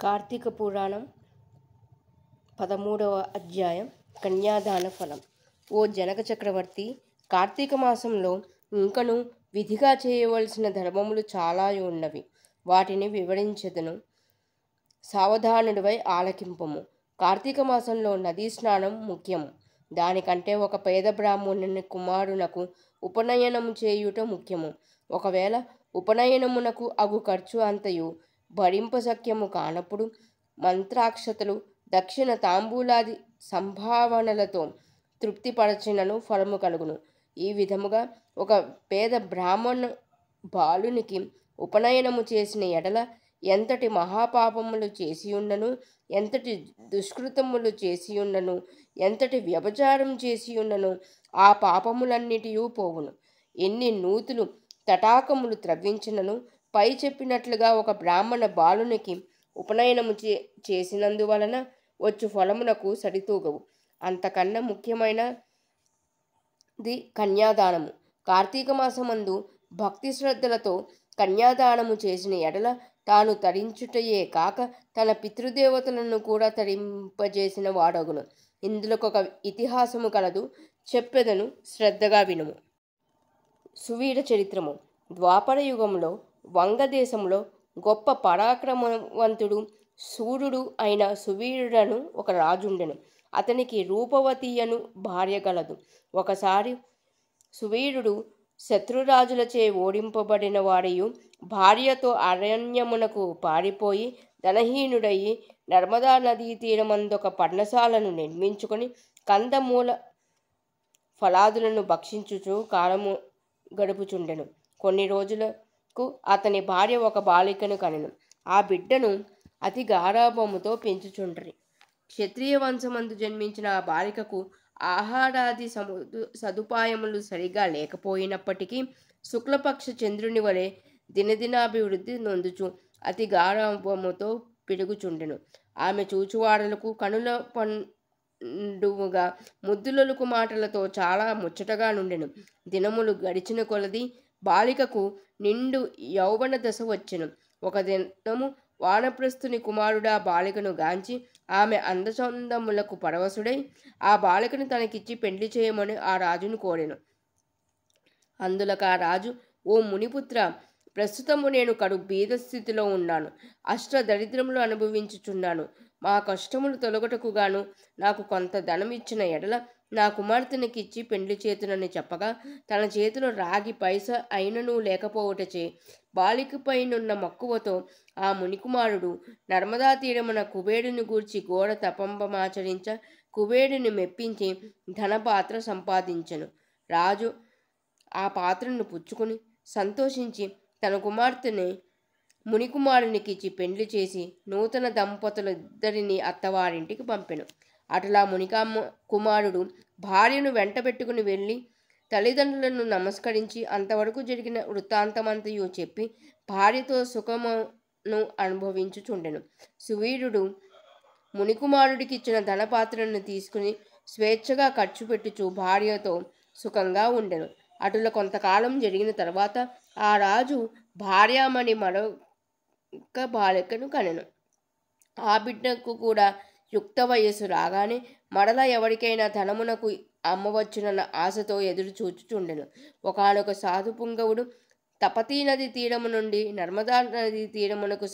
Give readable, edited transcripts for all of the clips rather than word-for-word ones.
కార్తీక పురాణం 13వ అధ్యాయం కన్యాదాన ఫలం. ఓ జనక చక్రవర్తి, కార్తీక మాసంలో ఇంకను విధిగా చేయవలసిన ధర్మములు చాలా ఉన్నవి. వాటిని వివరించెదను. సావధానుడివై ఆలకింపుము. కార్తీక మాసంలో నదీ స్నానం ముఖ్యము. దానికంటే ఒక పేద బ్రాహ్మణుని కుమారునకు ఉపనయనము చేయుట ముఖ్యము. ఒకవేళ ఉపనయనమునకు అగు ఖర్చు అంతయు భరింపశక్యము కానప్పుడు మంత్రాక్షతలు, దక్షిణ, తాంబూలాది సంభావనలతో తృప్తిపరచినను ఫలము కలుగును. ఈ విధముగా ఒక పేద బ్రాహ్మణ బాలునికి ఉపనయనము చేసిన ఎడల ఎంతటి మహాపాపములు చేసియున్నను, ఎంతటి దుష్కృతములు చేసియున్నను, ఎంతటి వ్యభిచారం చేసియున్నను ఆ పాపములన్నిటియూ పోవును. ఎన్ని నూతులు తటాకములు త్రవ్వించినను పై చెప్పినట్లుగా ఒక బ్రాహ్మణ బాలునికి ఉపనయనము చేసినందువలన వచ్చు ఫలమునకు సరితూగవు. అంతకన్నా ముఖ్యమైనది కన్యాదానము. కార్తీక మాసమందు భక్తి శ్రద్ధలతో కన్యాదానము చేసిన ఎడల తాను తరించుటయే కాక తన పితృదేవతలను కూడా తరింపజేసిన వాడగును. ఇందులోకొక ఇతిహాసము కలదు, చెప్పెదను, శ్రద్ధగా వినుము. సువీర చరిత్రము. ద్వాపర యుగంలో వంగదేశంలో గొప్ప పరాక్రమవంతుడు శూరుడు అయిన సువీరుడను ఒక రాజుండెను. అతనికి రూపవతి అను భార్య గలదు. ఒకసారి సువీరుడు శత్రురాజులచే ఓడింపబడిన వాడియు భార్యతో అరణ్యమునకు పారిపోయి ధనహీనుడయి నర్మదా నదీ తీరమందొక పర్ణశాలను నిర్మించుకొని కందమూల ఫలాదులను భక్షించుచు కాలము గడుపుచుండెను. కొన్ని రోజులకు అతని భార్య ఒక బాలికను కనెను. ఆ బిడ్డను అతి గారాభముతో పెంచుచుండ్రి. క్షత్రియ వంశమందు జన్మించిన ఆ బాలికకు ఆహారాది సదుపాయములు సరిగా లేకపోయినప్పటికీ శుక్లపక్ష చంద్రుని వలె దినదినాభివృద్ధి నొందుచు అతి గారాభముతో పెరుగుచుండెను. ఆమె చూచువాడలకు కనుల పండువుగా ముద్దులొలుకు మాటలతో చాలా ముచ్చటగా నుండెను. దినములు గడిచిన కొలది బాలికకు నిండు యౌవన దశ వచ్చెను. ఒక దినము వానప్రస్థుని కుమారుడా బాలికను గాంచి ఆమె అందచందములకు పరవశుడై ఆ బాలికను తనకిచ్చి పెండ్లి చేయమని ఆ రాజును కోరెను. అందులకు ఆ రాజు, ఓ మునిపుత్ర, ప్రస్తుతము నేను కడు బీద స్థితిలో ఉన్నాను. అష్ట దరిద్రములు అనుభవించుచున్నాను. మా కష్టములు తొలగటకు గాను నాకు కొంత ధనం ఇచ్చిన ఎడల నా కుమార్తెనికిచ్చి పెండ్లి చేతునని చెప్పగా తన చేతిలో రాగి పైస అయినను లేకపోవటచే బాలికపైనున్న మక్కువతో ఆ మునికుమారుడు నర్మదా తీరమున కుబేరుని గూర్చి ఘోర తపంబమాచరించ కుబేరుని మెప్పించి ధనపాత్ర సంపాదించెను. రాజు ఆ పాత్రను పుచ్చుకుని సంతోషించి తన కుమార్తెని మునికుమారునికిచ్చి పెండ్లి చేసి నూతన దంపతులిద్దరిని అత్తవారింటికి పంపెను. అటులా కుమారుడు భార్యను వెంటబెట్టుకుని వెళ్ళి తల్లిదండ్రులను నమస్కరించి అంతవరకు జరిగిన వృత్తాంతమంతయు చెప్పి భార్యతో సుఖమును అనుభవించుచుండెను. సువీరుడు మునికుమారుడికిచ్చిన ధనపాత్రను తీసుకుని స్వేచ్ఛగా ఖర్చు పెట్టుచు భార్యతో సుఖంగా ఉండెను. అటుల కొంతకాలం జరిగిన తర్వాత ఆ రాజు భార్యామణి మరొక బాలికను కనెను. ఆ బిడ్డకు కూడా యుక్త వయస్సు రాగానే మరలా ఎవరికైనా ధనమునకు అమ్మవచ్చునన్న ఆశతో ఎదురు చూచుచుండెను. ఒకానొక సాధు పుంగవుడు తపతీ నది తీరము నుండి నర్మదా నదీ తీరమునకు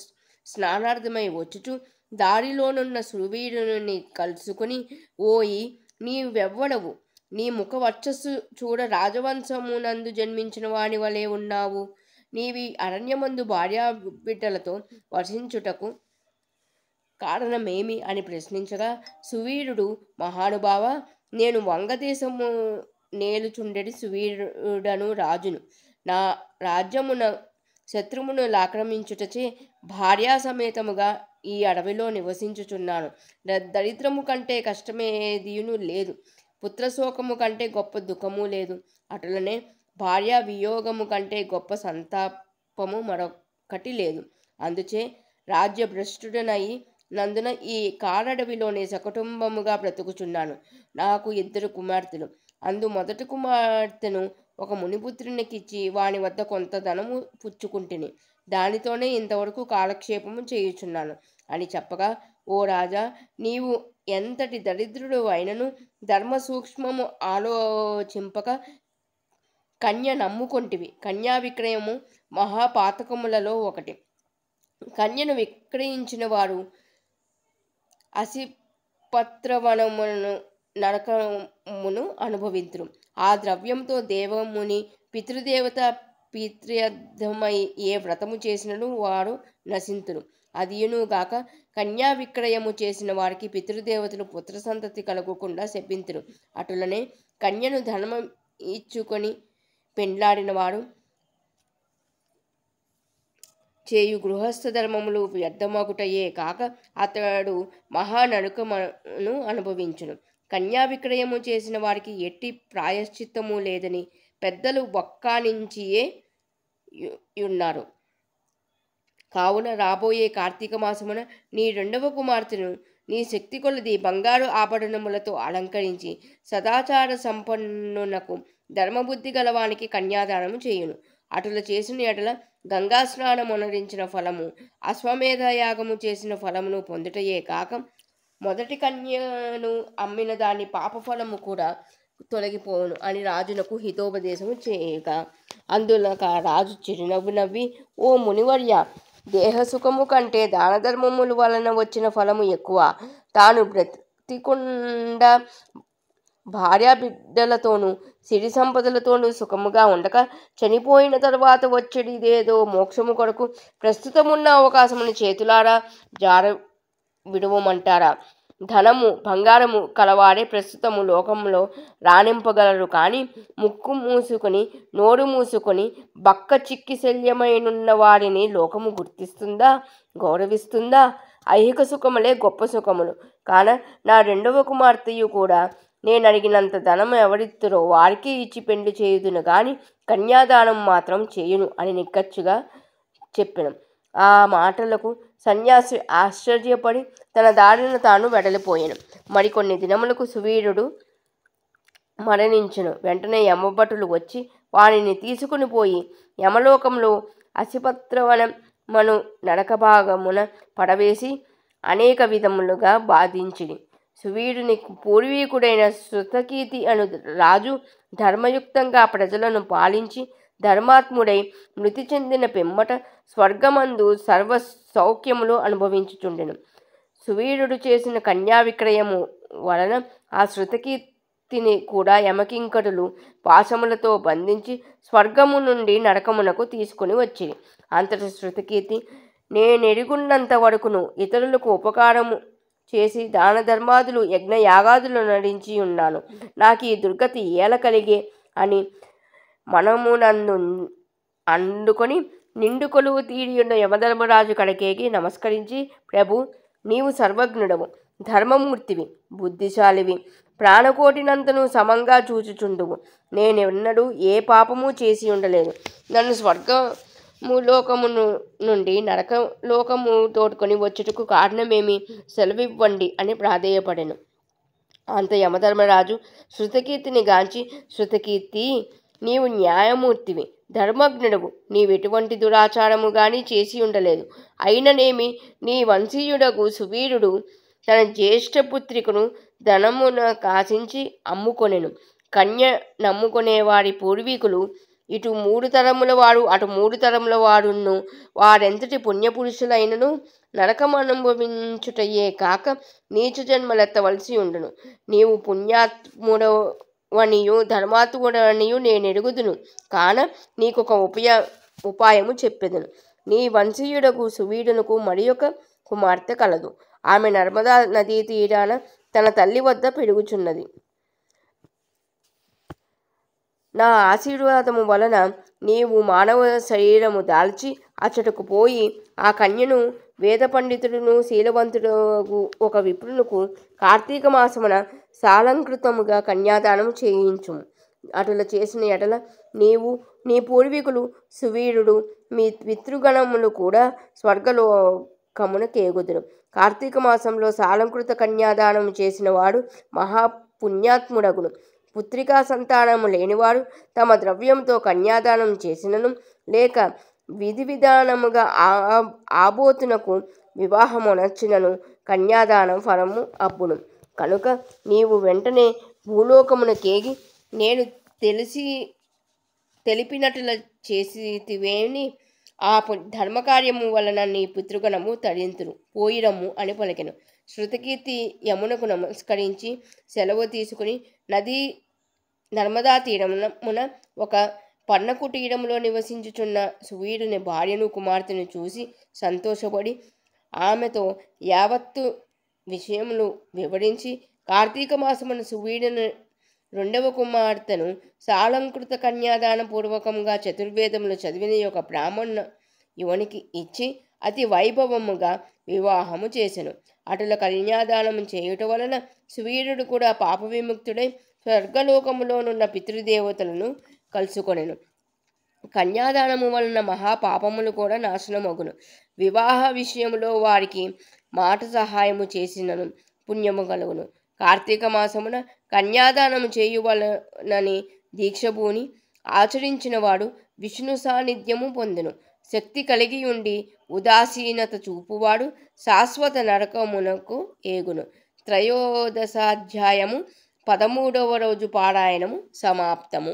స్నానార్థమై వచ్చుచు దారిలోనున్న సువీరుని కలుసుకుని, ఓయి, నీవెవ్వడవు? నీ ముఖ వర్చస్సు చూడ రాజవంశమునందు జన్మించిన వాని వలె ఉన్నావు. నీవి అరణ్యమందు భార్యా బిడ్డలతో వసించుటకు కారణమేమి అని ప్రశ్నించగా సువీరుడు, మహానుభావ, నేను వంగదేశము నేలుచుండెడి సువీరుడను రాజును. నా రాజ్యమున శత్రువును ఆక్రమించుటచే భార్యా సమేతముగా ఈ అడవిలో నివసించుచున్నాను. దరిద్రము కంటే కష్టమేదియును లేదు. పుత్రశోకము కంటే గొప్ప దుఃఖము లేదు. అటులనే భార్యా వియోగము కంటే గొప్ప సంతాపము మరొకటి లేదు. అందుచే రాజ్యభ్రష్టుడనయి నందున ఈ కారడవిలోనే సకుటుంబముగా బ్రతుకుచున్నాను. నాకు 2 కుమార్తెలు. అందు మొదటి కుమార్తెను ఒక మునిపుత్రునికిచ్చి వాని వద్ద కొంత ధనము పుచ్చుకుంటిని. దానితోనే ఇంతవరకు కాలక్షేపము చేయుచున్నాను అని చెప్పగా, ఓ రాజా, నీవు ఎంతటి దరిద్రుడు అయినను ధర్మ సూక్ష్మము ఆలోచింపక కన్య నమ్ముకొంటివి. కన్యా విక్రయము మహాపాతకములలో ఒకటి. కన్యను విక్రయించిన వారు అసిపత్రవనమును నరకమును అనుభవింతురు. ఆ ద్రవ్యంతో దేవముని పితృదేవత పిత్ర్యర్థమై ఏ వ్రతము చేసినను వారు నశింతురు. అదియును గాక కన్యా విక్రయము చేసిన వారికి పితృదేవతలు పుత్ర సంతతి కలగకుండా శపింతురు. అటులనే కన్యను ధనము ఇచ్చుకొని పెండ్లాడిన వాడు చేయు గృహస్థ ధర్మములు వ్యర్థమగుటయే కాక అతడు మహానరకమును అనుభవించును. కన్యా విక్రయము చేసిన వారికి ఎట్టి ప్రాయశ్చిత్తము లేదని పెద్దలు వక్కానించియే ఉన్నారు. కావున రాబోయే కార్తీక మాసమున నీ రెండవ కుమార్తెను నీ శక్తి కొలది బంగారు ఆభరణములతో అలంకరించి సదాచార సంపన్నునకు ధర్మబుద్ధి గలవానికి కన్యాదానము చేయును. అటుల చేసిన ఎడల గంగా స్నానమునరించిన ఫలము, అశ్వమేధ యాగము చేసిన ఫలమును పొందుటయే కాక మొదటి కన్యను అమ్మిన దాని పాపఫలము కూడా తొలగిపోవును అని రాజునకు హితోపదేశము చేయగా, అందులక రాజు చిరునవ్వు నవ్వి, ఓ మునివర్య, దేహసుఖము కంటే దాన ధర్మముల వలన వచ్చిన ఫలము ఎక్కువ. తాను బ్రతికుండా భార్యా బిడ్డలతోనూ సిరి సంపదలతోనూ సుఖముగా ఉండక చనిపోయిన తరువాత వచ్చేదేదో మోక్షము కొరకు ప్రస్తుతమున్న అవకాశమును చేతులారా జార విడవమంటారా? ధనము బంగారము కలవాడే ప్రస్తుతము లోకంలో రాణింపగలరు. కానీ ముక్కు మూసుకొని నోరు మూసుకొని బక్క చిక్కి శల్యమైనున్న వారిని లోకము గుర్తిస్తుందా, గౌరవిస్తుందా? ఐహిక సుఖములే గొప్ప సుఖములు కాన నా రెండవ కుమార్తెయు కూడా నేను అడిగినంత ధనము ఎవరిత్తురో వారికి ఇచ్చి పెండ్లి చేయుదును గాని కన్యాదానం మాత్రం చేయును అని నిక్కచ్చుగా చెప్పెను. ఆ మాటలకు సన్యాసి ఆశ్చర్యపడి తన దారిన తాను వెడలిపోయాను. మరికొన్ని దినములకు సువీరుడు మరణించెను. వెంటనే యమభటులు వచ్చి వానిని తీసుకుని పోయి యమలోకంలో అసిపత్రవనమను నరక భాగమున పడవేసి అనేక విధములుగా బాధించిరి. సువీరుని పూర్వీకుడైన శృతకీర్తి అను రాజు ధర్మయుక్తంగా ప్రజలను పాలించి ధర్మాత్ముడై మృతి చెందిన పిమ్మట స్వర్గమందు సర్వ సౌఖ్యములు అనుభవించుచుండెను. సువీరుడు చేసిన కన్యా విక్రయము వలన ఆ శృతకీర్తిని కూడా యమకింకరులు పాశములతో బంధించి స్వర్గము నుండి నరకమునకు తీసుకుని వచ్చిరి. అంతటి శృతకీర్తి, నేనెరుగున్నంత వరకును ఇతరులకు ఉపకారము చేసి దాన ధర్మాదులు యజ్ఞ యాగాదులు నరించి ఉన్నాను. నాకు ఈ దుర్గతి ఏల కలిగే అని మనమునందు అందుకొని నిండు కొలువు తీరియున్న యమధర్మరాజు కడకేగి నమస్కరించి, ప్రభు, నీవు సర్వజ్ఞుడవు, ధర్మమూర్తివి, బుద్ధిశాలివి, ప్రాణకోటినంతను సమంగా చూచుచుండువు. నేనెన్నడూ ఏ పాపము చేసి ఉండలేదు. నన్ను స్వర్గములోకము నుండి నరకలోకము తోడుకొని వచ్చుటకు కారణమేమి, సెలవివ్వండి అని ప్రాధేయపడెను. అంత యమధర్మరాజు శృతకీర్తిని గాంచి, శృతకీర్తి, నీవు న్యాయమూర్తివి, ధర్మజ్ఞుడవు, నీవెటువంటి దురాచారము గాని చేసి ఉండలేదు. అయిననేమి, నీ వంశీయుడగు సువీరుడు తన జ్యేష్ఠపుత్రికను ధనమున కాశించి అమ్ముకొనెను. కన్య నమ్ముకొనేవారి పూర్వీకులు ఇటు 3 తరముల వారు అటు 3 తరముల వారును వారెంతటి పుణ్యపురుషులైనను నరకమనుభవించుటయే కాక నీచ జన్మలెత్తవలసి ఉండును. నీవు పుణ్యాత్ముడవనియు ధర్మాత్ముడవనియు నేనెరుగుదును కాన నీకొక ఉపాయము చెప్పెదను. నీ వంశీయుడకు సువీరునకు మరి ఒక కుమార్తె కలదు. ఆమె నర్మదా నదీ తీరాన తన తల్లి వద్ద పెరుగుచున్నది. నా ఆశీర్వాదము వలన నీవు మానవ శరీరము దాల్చి అచ్చటకు పోయి ఆ కన్యను వేద పండితుడును శీలవంతుడు ఒక విప్రునకు కార్తీక మాసమున సాలంకృతముగా కన్యాదానము చేయించుము. అటుల చేసిన ఎడల నీవు, నీ పూర్వీకులు, సువీరుడు, మీ పితృగణములు కూడా స్వర్గలోకమున కేగుదురు. కార్తీక మాసంలో సాలంకృత కన్యాదానము చేసిన వాడు మహాపుణ్యాత్ముడగును. పుత్రికా సంతానము లేనివారు తమ ద్రవ్యంతో కన్యాదానం చేసినను లేక విధి విధానముగా ఆబోతునకు వివాహమునర్చినను కన్యాదానం ఫలము అబ్బును. కనుక నీవు వెంటనే భూలోకమునకేగి నేను తెలిపినట్ల చేసితివేని ఆ ధర్మకార్యము వలన నీ పితృగణము తరింతురు, పోయిరమ్ము అని పలికెను. శృతకీర్తి యమునకు నమస్కరించి సెలవు తీసుకుని నర్మదా తీరమున ఒక పర్ణకుటీరంలో నివసించుచున్న సువీరుని భార్యను కుమార్తెను చూసి సంతోషపడి ఆమెతో యావత్తు విషయములు వివరించి కార్తీక మాసమున సువీరుని రెండవ కుమార్తెను సాలంకృత కన్యాదాన పూర్వకంగా చతుర్వేదములు చదివిన యొక్క బ్రాహ్మణ యువనికి ఇచ్చి అతి వైభవముగా వివాహము చేసెను. అటుల కన్యాదానము చేయుట వలన సువీరుడు కూడా పాప విముక్తుడై స్వర్గలోకములోనున్న పితృదేవతలను కలుసుకొనెను. కన్యాదానము వలన మహాపాపములు కూడా నాశనమగును. వివాహ విషయములో వారికి మాట సహాయము చేసినను పుణ్యము కలుగును. కార్తీక మాసమున కన్యాదానము చేయువలనని దీక్షభూని ఆచరించిన వాడు విష్ణు సాన్నిధ్యము పొందును. శక్తి కలిగి ఉండి ఉదాసీనత చూపువాడు శాశ్వత నరకమునకు ఏగును. త్రయోదశాధ్యాయము 13వ రోజు పారాయణము సమాప్తము.